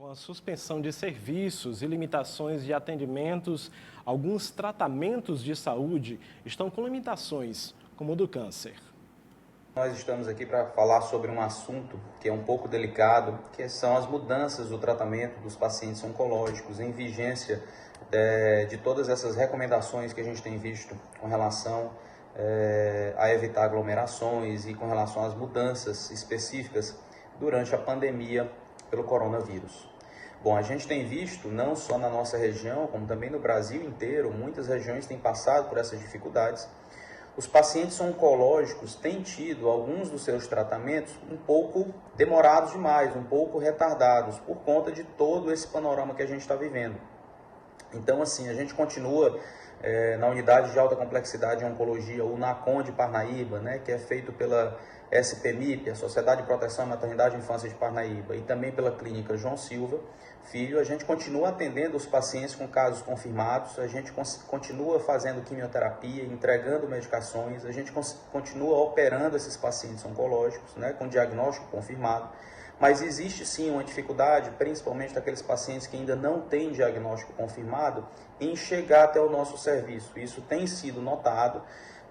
Com a suspensão de serviços e limitações de atendimentos, alguns tratamentos de saúde estão com limitações, como o do câncer. Nós estamos aqui para falar sobre um assunto que é um pouco delicado, que são as mudanças do tratamento dos pacientes oncológicos em vigência de todas essas recomendações que a gente tem visto com relação a evitar aglomerações e com relação às mudanças específicas durante a pandemia pelo coronavírus. Bom, a gente tem visto, não só na nossa região, como também no Brasil inteiro, muitas regiões têm passado por essas dificuldades. Os pacientes oncológicos têm tido alguns dos seus tratamentos um pouco demorados demais, um pouco retardados, por conta de todo esse panorama que a gente está vivendo. Então, assim, a gente continua na unidade de alta complexidade em oncologia, o NACON de Parnaíba, né, que é feito pela SPMIP, a Sociedade de Proteção à Maternidade e Infância de Parnaíba, e também pela Clínica João Silva Filho. A gente continua atendendo os pacientes com casos confirmados, a gente continua fazendo quimioterapia, entregando medicações, a gente continua operando esses pacientes oncológicos, né, com diagnóstico confirmado. Mas existe sim uma dificuldade, principalmente daqueles pacientes que ainda não têm diagnóstico confirmado, em chegar até o nosso serviço. Isso tem sido notado,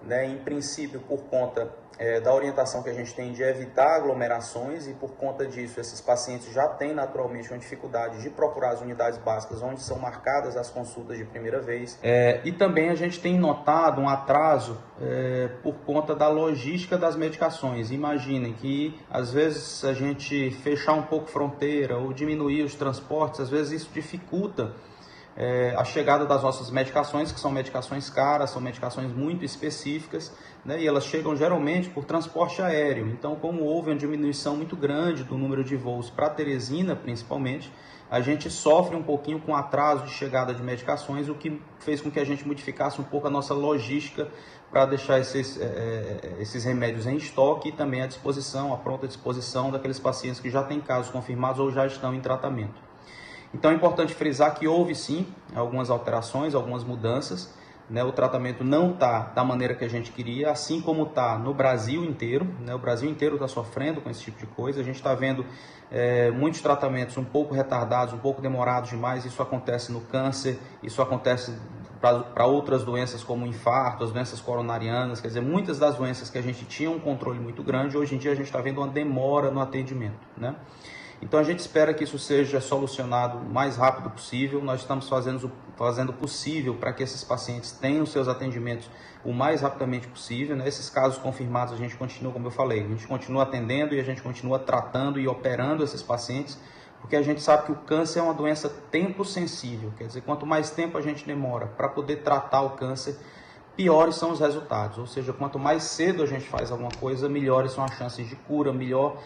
né, em princípio por conta da orientação que a gente tem de evitar aglomerações, e por conta disso esses pacientes já têm naturalmente uma dificuldade de procurar as unidades básicas onde são marcadas as consultas de primeira vez. E também a gente tem notado um atraso por conta da logística das medicações. Imaginem que às vezes a gente fechar um pouco fronteira ou diminuir os transportes, às vezes isso dificulta a chegada das nossas medicações, que são medicações caras, são medicações muito específicas, né, e elas chegam geralmente por transporte aéreo. Então, como houve uma diminuição muito grande do número de voos para Teresina, principalmente, a gente sofre um pouquinho com atraso de chegada de medicações, o que fez com que a gente modificasse um pouco a nossa logística para deixar esses remédios em estoque e também à disposição, à pronta disposição daqueles pacientes que já têm casos confirmados ou já estão em tratamento. Então é importante frisar que houve sim algumas alterações, algumas mudanças, né? O tratamento não está da maneira que a gente queria, assim como está no Brasil inteiro, né? O Brasil inteiro está sofrendo com esse tipo de coisa. A gente está vendo muitos tratamentos um pouco retardados, um pouco demorados demais. Isso acontece no câncer, isso acontece para outras doenças como infarto, as doenças coronarianas. Quer dizer, muitas das doenças que a gente tinha um controle muito grande, hoje em dia a gente está vendo uma demora no atendimento, né? Então a gente espera que isso seja solucionado o mais rápido possível. Nós estamos fazendo o possível para que esses pacientes tenham seus atendimentos o mais rapidamente possível, né? Esses casos confirmados a gente continua, como eu falei, a gente continua atendendo e a gente continua tratando e operando esses pacientes, porque a gente sabe que o câncer é uma doença tempo sensível. Quer dizer, quanto mais tempo a gente demora para poder tratar o câncer, piores são os resultados. Ou seja, quanto mais cedo a gente faz alguma coisa, melhores são as chances de cura, melhor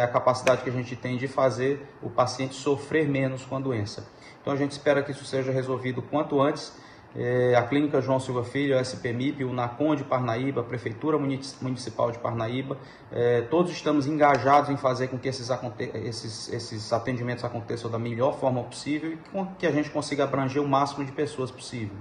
a capacidade que a gente tem de fazer o paciente sofrer menos com a doença. Então a gente espera que isso seja resolvido quanto antes. A Clínica João Silva Filho, a SPMIP, o NACON de Parnaíba, a Prefeitura Municipal de Parnaíba, todos estamos engajados em fazer com que esses atendimentos aconteçam da melhor forma possível e que a gente consiga abranger o máximo de pessoas possível.